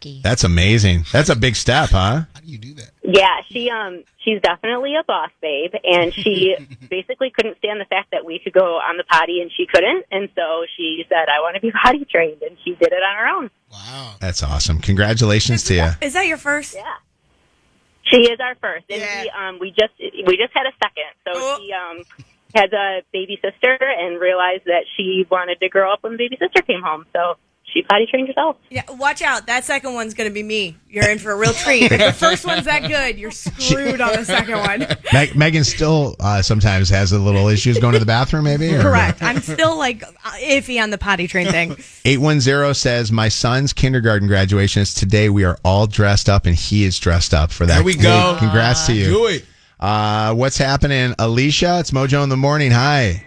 lucky. That's amazing. That's a big step, huh? How do you do that? Yeah, she's definitely a boss babe, and she basically couldn't stand the fact that we could go on the potty and she couldn't, and so she said, I want to be potty trained, and she did it on her own. Wow. That's awesome. Congratulations to you. Is that your first? Yeah. She is our first, and Yeah. we just had a second. So she has a baby sister and realized that she wanted to grow up when the baby sister came home, so she potty trained herself. Yeah, watch out. That second one's going to be me. You're in for a real treat. If the first one's that good, you're screwed on the second one. Megan still sometimes has a little issues going to the bathroom, maybe? Or? Correct. I'm still iffy on the potty train thing. 810 says, my son's kindergarten graduation is today. We are all dressed up, and he is dressed up for that. There we go. Hey, congrats to you. Do it. What's happening? Alicia, it's Mojo in the Morning. Hi.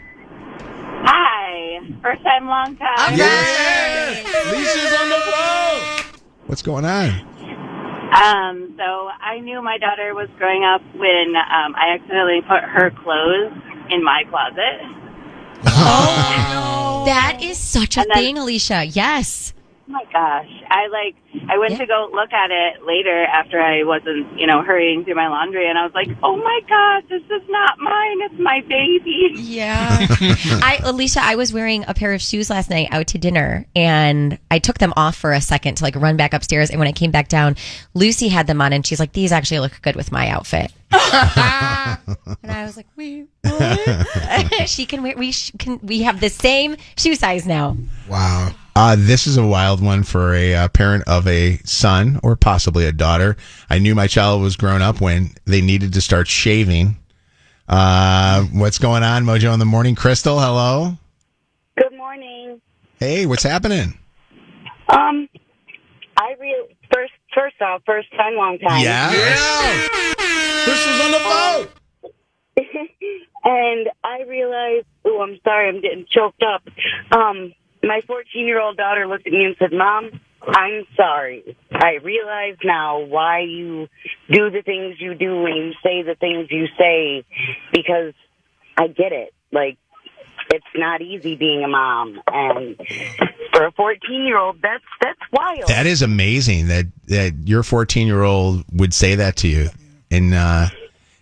Hi. First time, long time. Yeah. Alicia's on the phone. What's going on? So I knew my daughter was growing up when I accidentally put her clothes in my closet. Oh, no. That is such a thing, Alicia. Yes. Oh my gosh. I went to go look at it later after I wasn't, hurrying through my laundry, and I was like, oh my God, this is not mine. It's my baby. Yeah. Alicia, I was wearing a pair of shoes last night out to dinner, and I took them off for a second to run back upstairs. And when I came back down, Lucy had them on, and she's like, these actually look good with my outfit. And I was like, wait, what? She can wear, we have the same shoe size now. Wow. This is a wild one for a parent of a son or possibly a daughter. I knew my child was grown up when they needed to start shaving. What's going on, Mojo in the Morning? Crystal, hello. Good morning. Hey, what's happening? First off, first time, long time. Yeah. Crystal's on the phone. And I realized, I'm sorry, I'm getting choked up. My 14-year-old daughter looked at me and said, Mom, I'm sorry. I realize now why you do the things you do and you say the things you say, because I get it. It's not easy being a mom. And for a 14-year-old, that's wild. That is amazing that your 14-year-old would say that to you and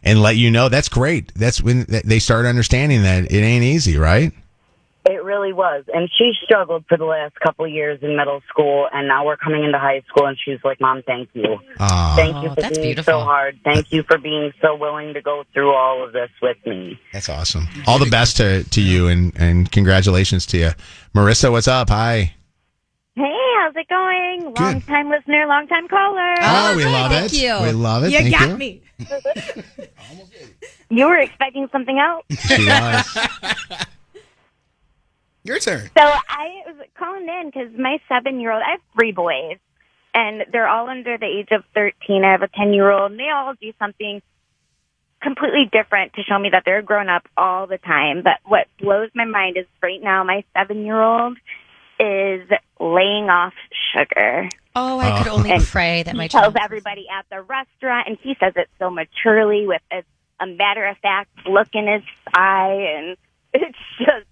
let you know. That's great. That's when they start understanding that it ain't easy, right? It really was. And she struggled for the last couple of years in middle school, and now we're coming into high school, and she's like, Mom, thank you. Thank you for that's being beautiful. so hard. Thank you for being so willing to go through all of this with me. That's awesome. All the best to you, and congratulations to you. Marissa, what's up? Hi. Hey, how's it going? Long time listener, long time caller. Oh, we good. love Thank it. you. We love it. You Thank got you. me. You were expecting something else? She was. Your turn. So I was calling in because my 7-year-old, I have 3 boys, and they're all under the age of 13. I have a 10-year-old, and they all do something completely different to show me that they're grown up all the time. But what blows my mind is right now my 7-year-old is laying off sugar. Oh, I could only pray that my He tells child... everybody at the restaurant, and he says it so maturely with a matter-of-fact look in his eye, and it's just...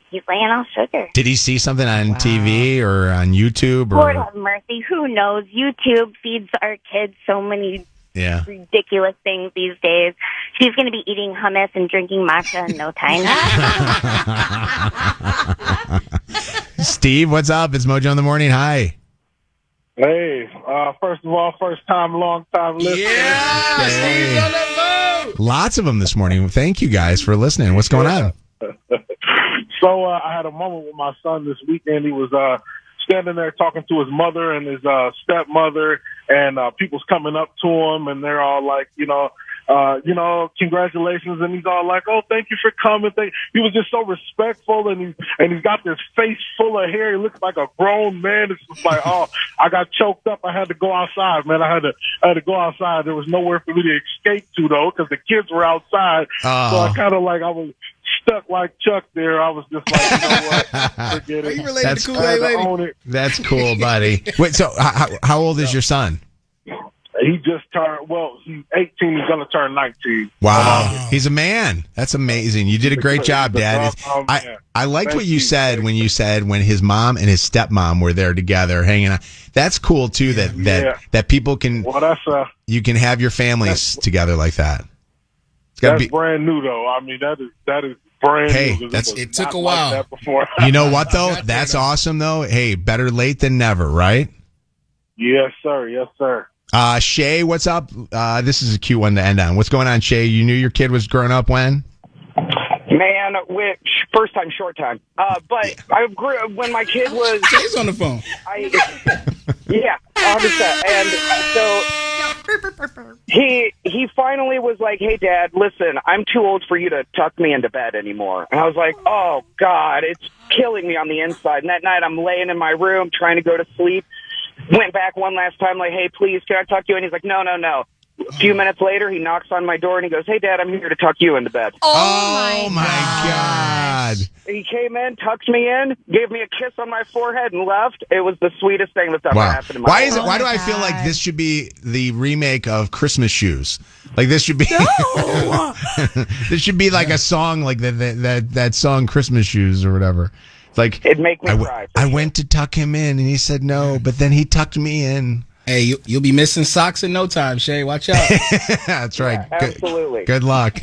He's laying off sugar. Did he see something on TV or on YouTube? Lord Or have mercy. Who knows? YouTube feeds our kids so many ridiculous things these days. She's going to be eating hummus and drinking matcha in no time. Steve, what's up? It's Mojo in the Morning. Hi. Hey, first of all, first time, long time listener. Yeah. Steve's on the phone. Lots of them this morning. Thank you guys for listening. What's going on? So I had a moment with my son this weekend. He was standing there talking to his mother and his stepmother, and people's coming up to him, and they're all like, congratulations. And he's all like, oh, thank you for coming. He was just so respectful, and he's got this face full of hair. He looks like a grown man. It's just like, oh, I got choked up. I had to go outside, man. I had to go outside. There was nowhere for me to escape to, though, because the kids were outside. So I kind of I was stuck like Chuck there. I was just like, you know what? Forget Are you it. related to I Kool-Aid had to Lady? own it. That's cool, buddy. Wait, so how old is your son? He just turned, he's 18. He's going to turn 19. Wow. He's a man. That's amazing. You did a great job, Dad. I liked what you said when you said when his mom and his stepmom were there together hanging out. That's cool, too, that people can, you can have your families together like that. That's brand new, though. I mean, that is brand new. It took a while. Like that before. You know what, though? That's awesome, though. Hey, better late than never, right? Yes, sir. Yes, sir. Shay, what's up? This is a cute one to end on. What's going on, Shay? You knew your kid was growing up when? Man, first time, short time. But I grew when my kid was. Shay's on the phone. Yeah, 100%. And so he finally was like, "Hey, Dad, listen, I'm too old for you to tuck me into bed anymore." And I was like, "Oh God, it's killing me on the inside." And that night, I'm laying in my room trying to go to sleep. Went back one last time, like, "Hey, please, can I tuck you in?" He's like, no. A few minutes later, he knocks on my door and he goes, "Hey, Dad, I'm here to tuck you into bed." Oh my God. He came in, tucked me in, gave me a kiss on my forehead and left. It was the sweetest thing that's ever happened in my life. Why do I feel like this should be the remake of Christmas Shoes? Like this should be this should be like a song like that song Christmas Shoes or whatever. It's like it'd make me cry. I went to tuck him in and he said no, but then he tucked me in. Hey, you'll be missing socks in no time, Shay. Watch out. That's right. Yeah, absolutely. Good luck.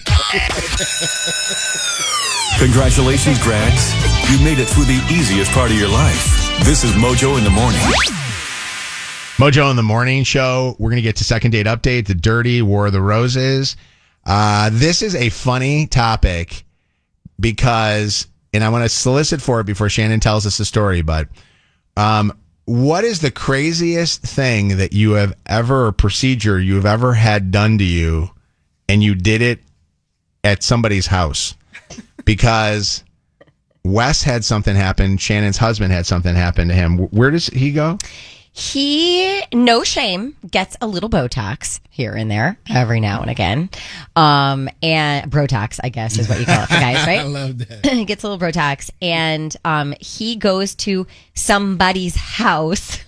Congratulations, grads. You made it through the easiest part of your life. This is Mojo in the Morning. Mojo in the Morning show. We're going to get to second date update, the dirty War of the Roses. This is a funny topic because, and I want to solicit for it before Shannon tells us the story, but what is the craziest thing that you have ever, or procedure you have ever had done to you, and you did it at somebody's house? Because Wes had something happen. Shannon's husband had something happen to him. Where does he go? He, no shame, gets a little Botox here and there every now and again. And Brotox, I guess, is what you call it for guys, right? I love that. He gets a little Botox, and he goes to somebody's house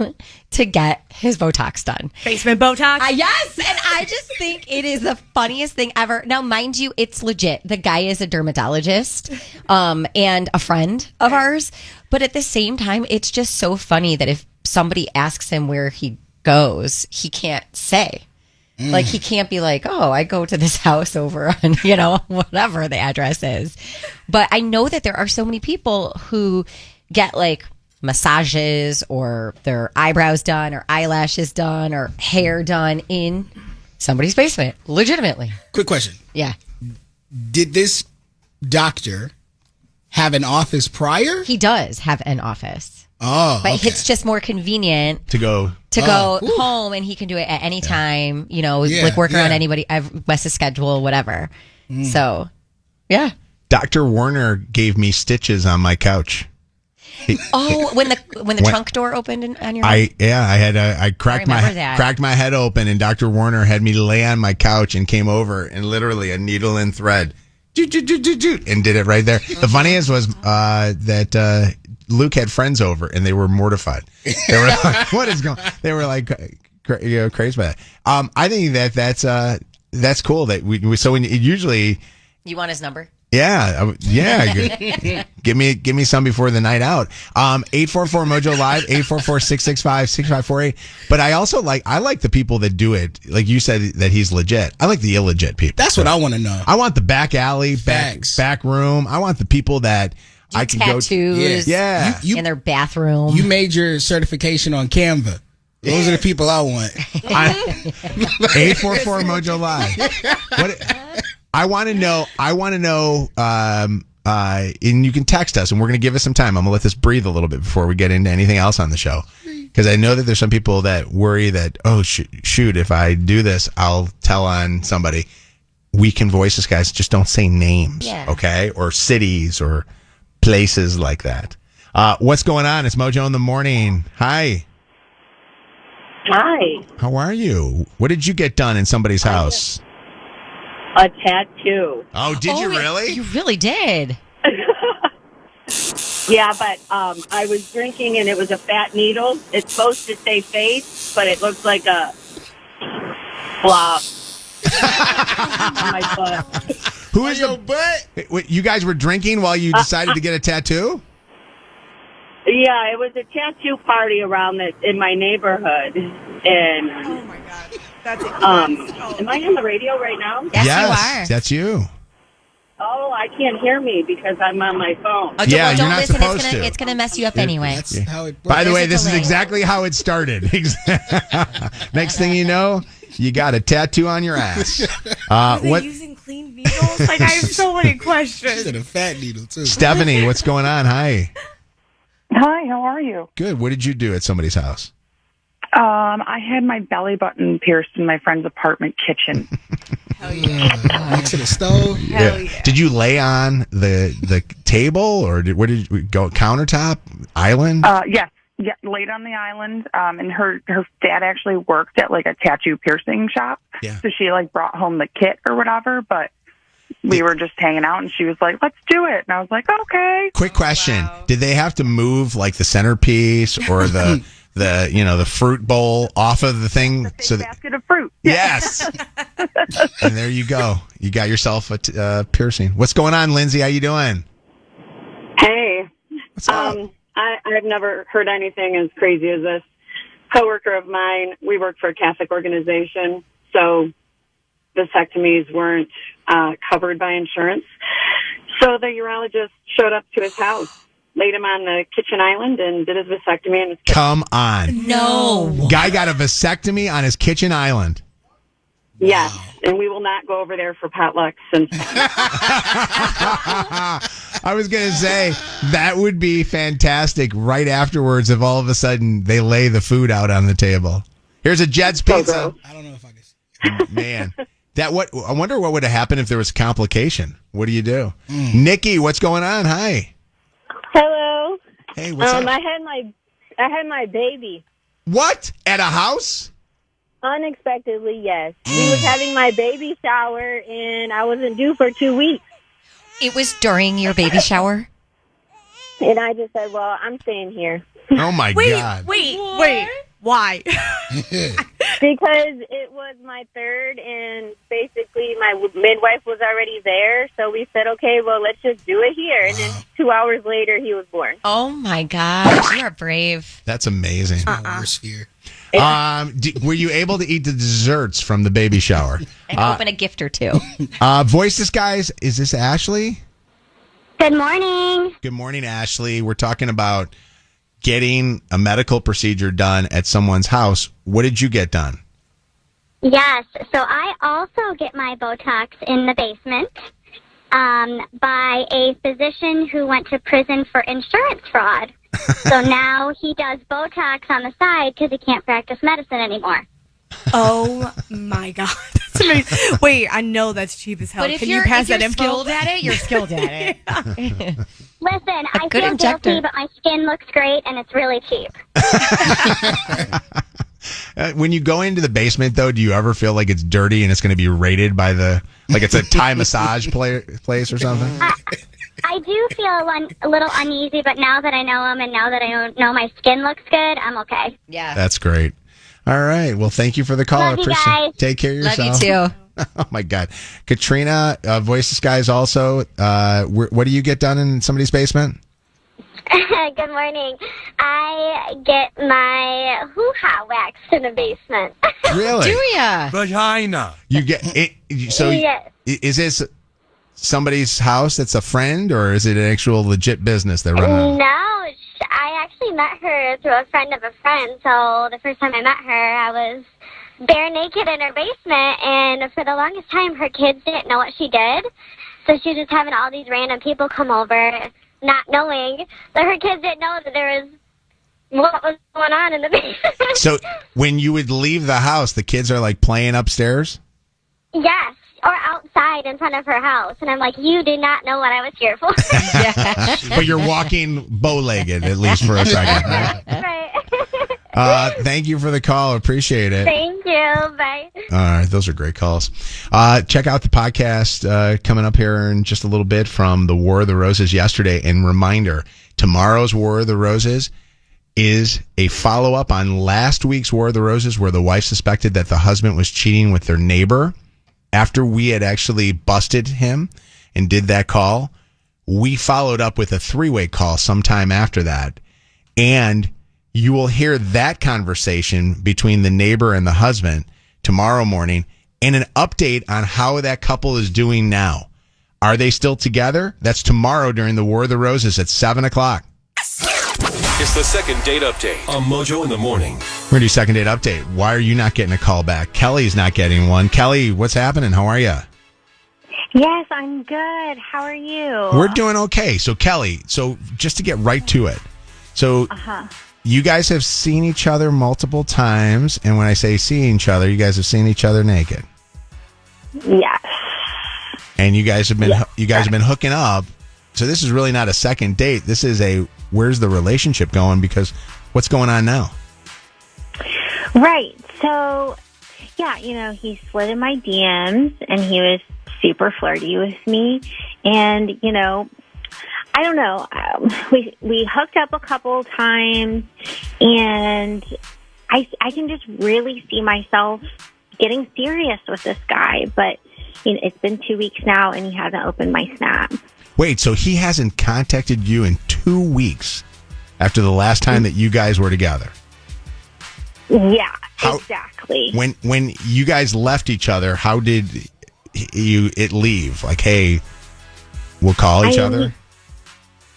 to get his Botox done. Basement Botox? Yes, and I just think it is the funniest thing ever. Now, mind you, it's legit. The guy is a dermatologist and a friend of ours. But at the same time, it's just so funny that if somebody asks him where he goes, he can't say. Like, he can't be like, "Oh, I go to this house over on, whatever the address is." But I know that there are so many people who get like massages or their eyebrows done or eyelashes done or hair done in somebody's basement, legitimately. Quick question. Yeah. Did this doctor have an office prior? He does have an office. Oh, but okay. it's just more convenient To go home, and he can do it at any time, like work around anybody, Wes's schedule, whatever. So, yeah. Dr. Warner gave me stitches on my couch. When the trunk door opened on your I cracked that. cracked my head open, and Dr. Warner had me lay on my couch and came over and literally a needle and thread and did it right there. The funniest was that Luke had friends over and they were mortified. They were like, "What is going?" They were like, crazy by that. I think that's cool that we so when usually You want his number? Yeah. Give me some before the night out. 844 Mojo Live, 844-665-6548. But I also like the people that do it. Like you said that he's legit. I like the illegit people. That's what I want to know. I want the back alley, back room. I want the people that I can go to. Tattoos. Yeah. In their bathroom. You made your certification on Canva. Those are the people I want. 844 Mojo Live. I want to know, and you can text us, and we're going to give us some time. I'm going to let this breathe a little bit before we get into anything else on the show. Because I know that there's some people that worry that, shoot, if I do this, I'll tell on somebody. We can voice this, guys. Just don't say names, okay? Or cities or places like that. What's going on? It's Mojo in the Morning. Hi. Hi. How are you? What did you get done in somebody's house? A tattoo. Oh, did you really? You really did. Yeah, but I was drinking and it was a fat needle. It's supposed to say face, but it looks like a flop on my butt. Who is your butt? Wait, you guys were drinking while you decided to get a tattoo? Yeah, it was a tattoo party around in my neighborhood, and Oh my god, that's it. am I on the radio right now? Yes, you are. That's you. Oh, I can't hear me because I'm on my phone. Oh, Yeah, don't you're not listen. supposed to. It's gonna mess you up anyway. That's how it works. By the way, There's a this is delay. exactly how it started. Next thing you know, you got a tattoo on your ass. Are they What, using clean needles? Like, I have so many She questions. said a fat needle, too. Stephanie? What's going on? Hi. Hi, how are you? Good. What did you do at somebody's house? I had my belly button pierced in my friend's apartment kitchen. Hell yeah. Next to the stove. Hell yeah. Did you lay on the table, or where did you go? Countertop, island? Yes, yeah, laid on the island. And her dad actually worked at like a tattoo piercing shop. Yeah. So she like brought home the kit or whatever, but we were just hanging out and she was like, let's do it. And I was like, okay. Quick question: wow. Did they have to move like the centerpiece or the the fruit bowl off of the thing? Big basket of fruit. Yes. And there you go. You got yourself a piercing. What's going on, Lindsay? How you doing? Hey, What's up? I've never heard anything as crazy as this. Coworker of mine, we work for a Catholic organization, so vasectomies weren't covered by insurance. So the urologist showed up to his house, laid him on the kitchen island, and did his vasectomy in his kitchen. Come on. No. Guy got a vasectomy on his kitchen island. Yes, and we will not go over there for potlucks. And I was going to say, that would be fantastic right afterwards if all of a sudden they lay the food out on the table. Here's a Jed's pizza. I don't know if I can. Man, I wonder what would have happened if there was a complication. What do you do? Nikki, what's going on? Hi. hello, Hey, what's up? I had my baby. What? At a house? Unexpectedly, yes. We was having my baby shower, and I wasn't due for 2 weeks. It was during your baby shower. And I just said, well, I'm staying here. Oh, my Wait, God. wait. Why? Because it was my third, and basically my midwife was already there. So we said, okay, well, let's just do it here. And then 2 hours later, he was born. Oh my gosh, you are brave. That's amazing. My worst fear. Were you able to eat the desserts from the baby shower? And open a gift or two. Voices, guys. Is this Ashley? Good morning. Good morning, Ashley. We're talking about getting a medical procedure done at someone's house. What did you get done? Yes, so I also get my Botox in the basement by a physician who went to prison for insurance fraud. So now he does Botox on the side because he can't practice medicine anymore. Oh my god, that's amazing. Wait, I know that's cheap as hell. But if Can you're, you pass if you're that info? skilled at it, you're skilled at it. Listen, I good feel injector. guilty, but my skin looks great and it's really cheap. When you go into the basement, though, do you ever feel like it's dirty and it's going to be rated by like it's a Thai massage place or something? I do feel a little uneasy, but now that I know him and now that I know my skin looks good, I'm okay. Yeah. That's great. All right. Well, thank you for the call. Love you guys. Take care of yourself. Love you too. Oh, my God. Katrina, Voices guys also. What do you get done in somebody's basement? Good morning. I get my hoo-ha waxed in the basement. Really? Do ya? Vagina. You get it. So Yes. is this somebody's house that's a friend, or is it an actual legit business they're running? No, I actually met her through a friend of a friend. So the first time I met her, I was bare naked in her basement, and for the longest time, her kids didn't know what she did. So she was just having all these random people come over, not knowing that her kids didn't know that there was what was going on in the basement. So when you would leave the house, the kids are like playing upstairs? Yes, or outside in front of her house. And I'm like, you did not know what I was here for. But you're walking bow-legged, at least for a second, right? Right. Thank you for the call. Appreciate it. Thank you. Bye. All right. Those are great calls. Check out the podcast coming up here in just a little bit from the War of the Roses yesterday. And reminder, tomorrow's War of the Roses, is a follow-up on last week's War of the Roses, where the wife suspected that the husband was cheating with their neighbor. After we had actually busted him and did that call, we followed up with a 3-way call sometime after that. And you will hear that conversation between the neighbor and the husband tomorrow morning, and an update on how that couple is doing now. Are they still together? That's tomorrow during the War of the Roses at 7 o'clock. It's the second date update on Mojo in the Morning. We're going to do second date update. Why are you not getting a call back? Kelly's not getting one. Kelly, what's happening? How are you? Yes, I'm good. How are you? We're doing okay. So, Kelly, just to get right to it. So, you guys have seen each other multiple times. And when I say seeing each other, you guys have seen each other naked. Yes. And you guys have been hooking up. So this is really not a second date. This is where's the relationship going? Because what's going on now? Right. So, yeah, he slid in my DMs and he was super flirty with me. And, I don't know. We hooked up a couple times, and I can just really see myself getting serious with this guy. But it's been 2 weeks now, and he hasn't opened my Snap. Wait, so he hasn't contacted you in 2 weeks after the last time that you guys were together? Yeah, exactly. When you guys left each other, how did it leave? Like, hey, we'll call each other?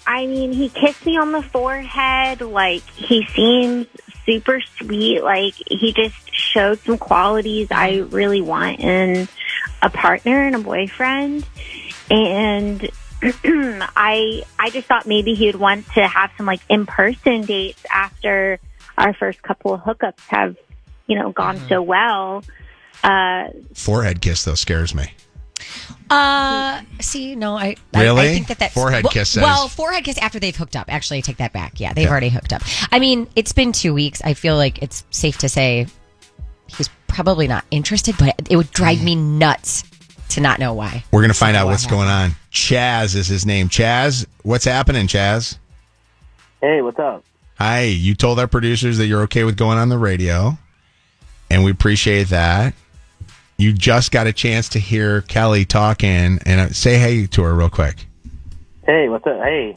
He kissed me on the forehead. Like, he seems super sweet. Like, he just showed some qualities I really want in a partner and a boyfriend. And I just thought maybe he would want to have some like in-person dates after our first couple of hookups have, gone so well. Forehead kiss though scares me. See, no, I really? I think that's forehead kiss. Well, forehead kiss after they've hooked up. Actually, I take that back. Yeah, they've already hooked up. I mean, it's been 2 weeks. I feel like it's safe to say he's probably not interested, but it would drive me nuts to not know why. We're gonna find out what's going on. Chaz is his name. Chaz, what's happening, Chaz? Hey, what's up? Hi. You told our producers that you're okay with going on the radio, and we appreciate that. You just got a chance to hear Kelly talking, and say hey to her real quick. Hey, what's up? Hey.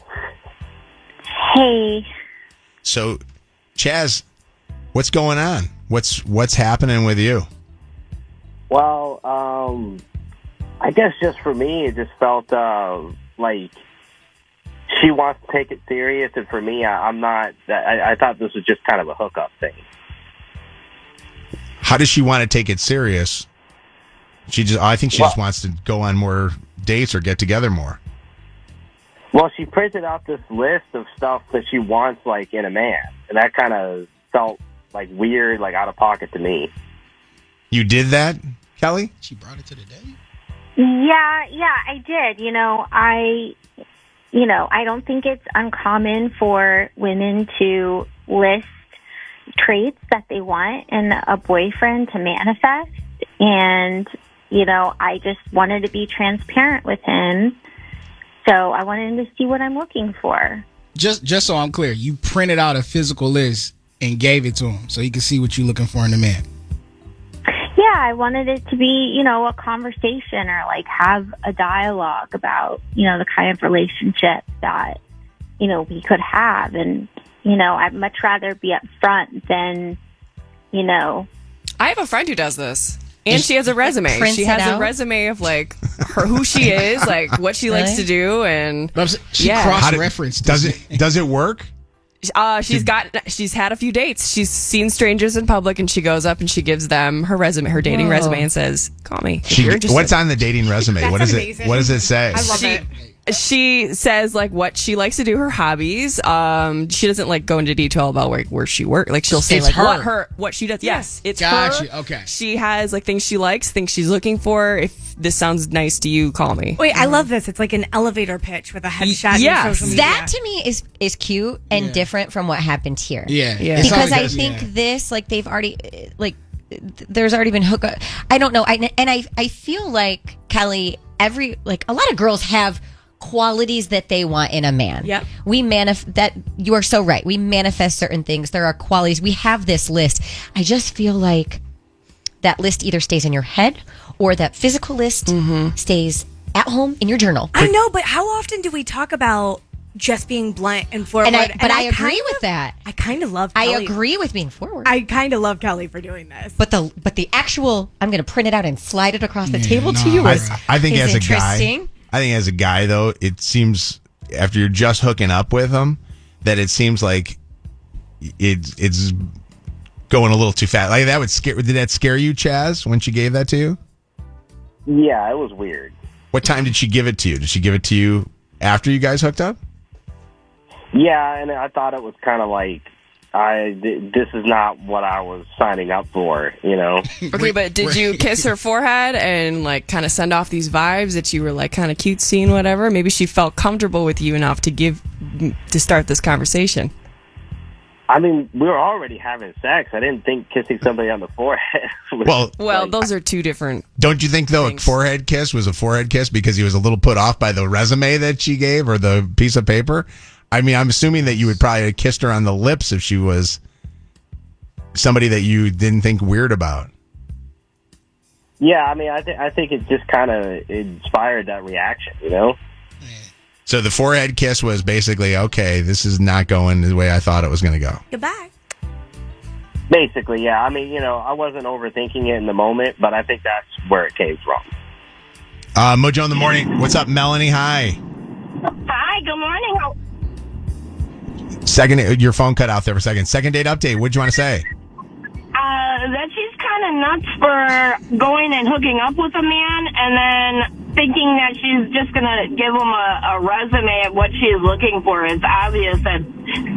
Hey. So, Chaz, what's going on? What's happening with you? Well, I guess just for me, it just felt like she wants to take it serious, and for me, I'm not. I thought this was just kind of a hookup thing. How does she want to take it serious? I think she just wants to go on more dates or get together more. Well, she printed out this list of stuff that she wants, like, in a man, and that kind of felt like weird, like out of pocket to me. You did that, Kelly? She brought it to the date? Yeah, I did. I don't think it's uncommon for women to list traits that they want in a boyfriend to manifest. And, I just wanted to be transparent with him. So I wanted him to see what I'm looking for. Just so I'm clear, you printed out a physical list and gave it to him so he could see what you're looking for in a man. Yeah, I wanted it to be, a conversation or like have a dialogue about, the kind of relationship that, we could have. And, I'd much rather be up front than, I have a friend who does this. And she has a resume. Prints She has it a out? resume of like who she is, like what she likes to do, and She cross-referenced. Does it work? she's had a few dates. She's seen strangers in public, and she goes up and she gives them her resume, her dating resume, and says, "Call me if you're interested." What's on the dating resume? That's What does amazing. What does it say? I love it. She says like what she likes to do, her hobbies. She doesn't like go into detail about where she works. Like she'll say It's like her. what she does. Yes, it's Gotcha, her. okay. She has like things she likes, things she's looking for. If this sounds nice to you, call me. Wait, I love this. It's like an elevator pitch with a headshot Yes. and social media. That to me is cute and different from what happened here. Yeah. It's Because I always- think this, like, they've already, like, there's already been hookup. I don't know. I feel like, Kelly, a lot of girls have qualities that they want in a man. Yep. That you are so right. We manifest certain things. There are qualities. We have this list. I just feel like that list either stays in your head or that physical list stays at home in your journal. I know, but how often do we talk about just being blunt and forward? But I agree with that. I kind of love I Kelly. agree with being forward. I kind of love Kelly for doing this. But the actual, I'm going to print it out and slide it across the table to you. I think is as a guy, interesting. I think as a guy though, it seems after you're just hooking up with him that it seems like it's going a little too fast. Like that would scare. Did that scare you, Chaz, when she gave that to you? Yeah, it was weird. What time did she give it to you? Did she give it to you after you guys hooked up? Yeah, and I thought it was kind of like, this is not what I was signing up for, you know? Okay, but did you kiss her forehead and like kind of send off these vibes that you were like kind of cutesy and whatever? Maybe she felt comfortable with you enough to start this conversation. I mean, we were already having sex. I didn't think kissing somebody on the forehead was... Well, those are two different... Don't you think, though, a forehead kiss was a forehead kiss because he was a little put off by the resume that she gave or the piece of paper? I mean, I'm assuming that you would probably have kissed her on the lips if she was somebody that you didn't think weird about. Yeah, I mean, I think it just kind of inspired that reaction, you know? So the forehead kiss was basically, okay, this is not going the way I thought it was going to go. Goodbye. Basically, yeah. I mean, you know, I wasn't overthinking it in the moment, but I think that's where it came from. Mojo in the morning. What's up, Melanie? Hi. Hi, good morning. Second, your phone cut out there for a second. Second date update. What'd you want to say? That she's kind of nuts for going and hooking up with a man and then thinking that she's just going to give him a resume of what she's looking for. It's obvious that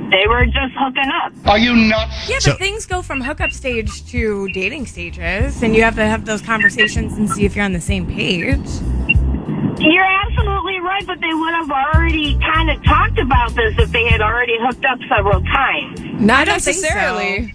they were just hooking up. Are you nuts? Yeah, but things go from hookup stage to dating stages, and you have to have those conversations and see if you're on the same page. You're absolutely right, but they would have already kind of talked about this if they had already hooked up several times. Not necessarily.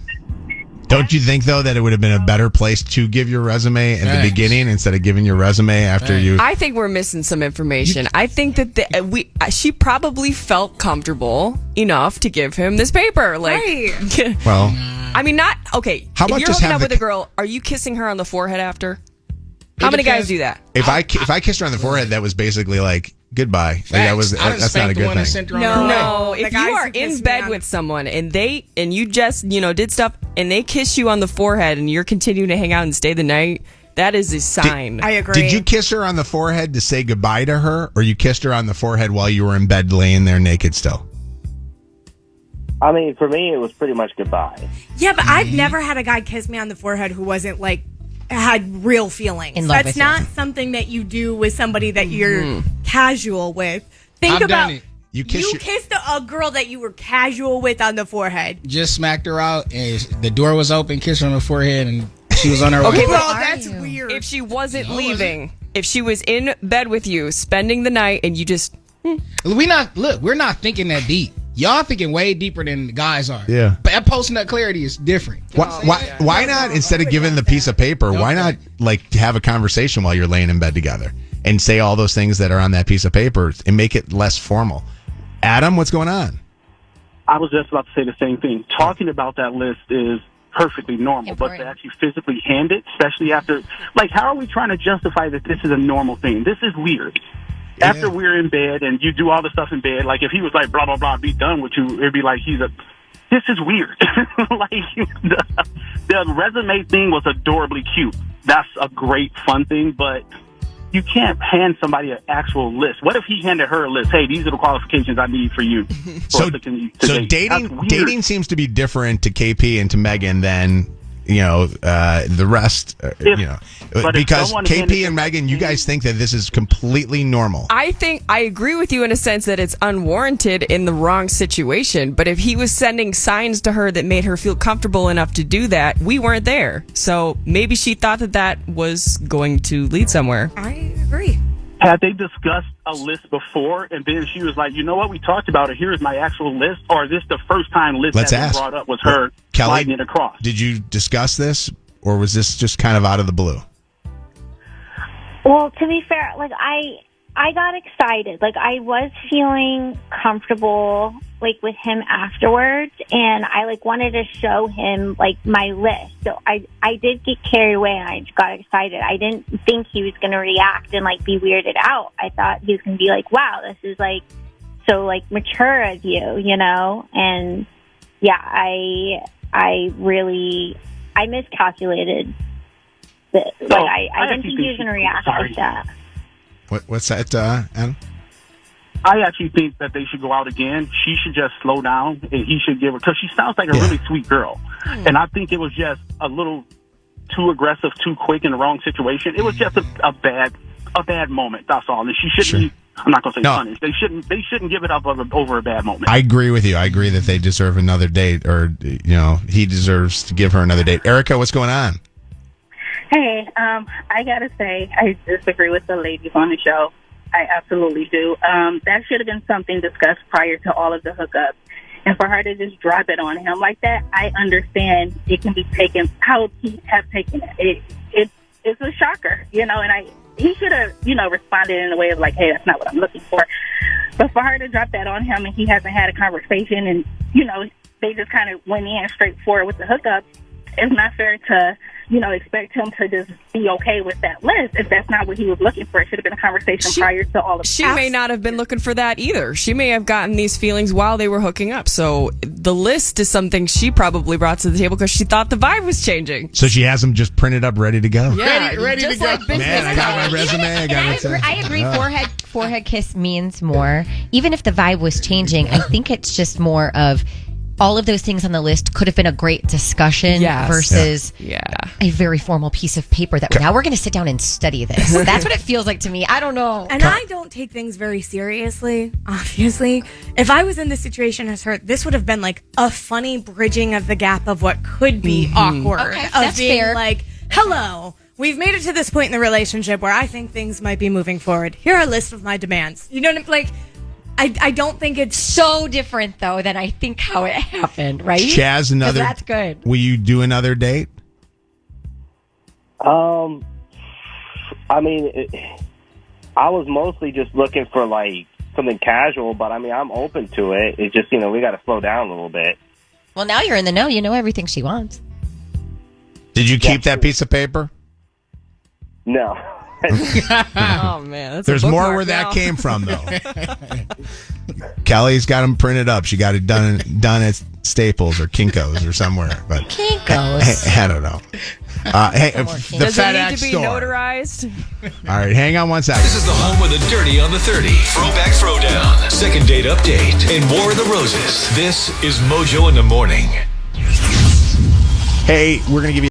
Don't you think, though, that it would have been a better place to give your resume at the beginning instead of giving your resume after you... I think we're missing some information. I think that she probably felt comfortable enough to give him this paper. Like, right. Well... I mean, not... Okay, how about if you're just hooking up with a girl, are you kissing her on the forehead after? How many guys do that? If I kissed her on the forehead, that was basically like goodbye. Like that's not a good thing. No. If you are in bed with someone and you just did stuff and they kiss you on the forehead and you're continuing to hang out and stay the night, that is a sign. I agree. Did you kiss her on the forehead to say goodbye to her, or you kissed her on the forehead while you were in bed laying there naked still? I mean, for me, it was pretty much goodbye. Yeah, but I've never had a guy kiss me on the forehead who wasn't like had real feelings. In love That's with not you. something that you do with somebody that you're casual with. Think I've about done it. You kissed a girl that you were casual with on the forehead. Just smacked her out, and the door was open, kissed her on the forehead, and she was on her way. Okay, Well, that's weird. If she wasn't leaving, if she was in bed with you, spending the night, and you just... we're not thinking that deep. Y'all thinking way deeper than the guys are. Yeah. But that post-nut clarity is different. Why not, instead of giving the piece of paper, why not like have a conversation while you're laying in bed together and say all those things that are on that piece of paper and make it less formal? Adam, what's going on? I was just about to say the same thing. Talking about that list is perfectly normal, but to actually physically hand it, especially after, like, how are we trying to justify that this is a normal thing? This is weird. Yeah. After we're in bed and you do all the stuff in bed, like if he was like, blah, blah, blah, be done with you, it'd be like, this is weird. Like, the resume thing was adorably cute. That's a great, fun thing, but you can't hand somebody an actual list. What if he handed her a list? Hey, these are the qualifications I need for you. So dating seems to be different to KP and to Megan than the rest. Because KP and Megan, you guys think that this is completely normal. I think I agree with you in a sense that it's unwarranted in the wrong situation. But if he was sending signs to her that made her feel comfortable enough to do that, we weren't there. So maybe she thought that was going to lead somewhere. I agree. Had they discussed a list before and then she was like, you know what, we talked about it, here's my actual list, or is this the first time list Let's that ask. was brought up was her Kelly, sliding it across? Did you discuss this, or was this just kind of out of the blue? Well, to be fair, like I got excited. Like, I was feeling comfortable, like, with him afterwards, and I, like, wanted to show him, like, my list. So I did get carried away, and I got excited. I didn't think he was going to react and, like, be weirded out. I thought he was going to be like, wow, this is, like, so, like, mature of you, you know? And, yeah, I miscalculated. Like, I didn't think he was going to react like that. What's that, Adam? I actually think that they should go out again. She should just slow down, and he should give her, because she sounds like a really sweet girl. And I think it was just a little too aggressive, too quick in the wrong situation. It was just a bad moment. That's all. And she shouldn't. I'm not going to say punish. They shouldn't give it up over a bad moment. I agree with you. I agree that they deserve another date, or he deserves to give her another date. Erica, what's going on? Hey, I gotta say, I disagree with the ladies on the show. I absolutely do. That should have been something discussed prior to all of the hookups. And for her to just drop it on him like that, I understand it can be taken, how he have taken it. It's a shocker, and he should have, responded in a way of like, hey, that's not what I'm looking for. But for her to drop that on him and he hasn't had a conversation and, they just kind of went in straight forward with the hookups, it's not fair to, expect him to just be okay with that list if that's not what he was looking for. It should have been a conversation prior to all of She may not have been looking for that either. She may have gotten these feelings while they were hooking up. So the list is something she probably brought to the table because she thought the vibe was changing. So she has them just printed up, ready to go. Yeah, ready to go. like Man, I got my resume. I agree. Forehead kiss means more. Even if the vibe was changing, I think it's just more of all of those things on the list could have been a great discussion versus a very formal piece of paper that now we're going to sit down and study this. That's what it feels like to me. I don't know. And I don't take things very seriously, obviously. If I was in this situation as her, this would have been like a funny bridging of the gap of what could be awkward. Okay, of that's being fair. like, hello, we've made it to this point in the relationship where I think things might be moving forward. Here are a list of my demands. You know what I mean? Like, I don't think it's so different though than I think how it happened, right? Chaz, 'Cause that's good. Will you do another date? I mean, I was mostly just looking for like something casual, but I mean, I'm open to it. It's just, we got to slow down a little bit. Well, now you're in the know. You know everything she wants. Did you keep that piece of paper? No. Oh man, that's There's a more bookmark where now. that came from, though. Kelly's got them printed up. She got it done at Staples or Kinko's or somewhere. But Kinko's. I don't know. Hey, the Does Fat it need Axe to be store. notarized? All right, hang on one second. This is the home of the Dirty on the 30, Throwback Throwdown, Second Date Update, and War of the Roses. This is Mojo in the Morning. Hey, we're going to give you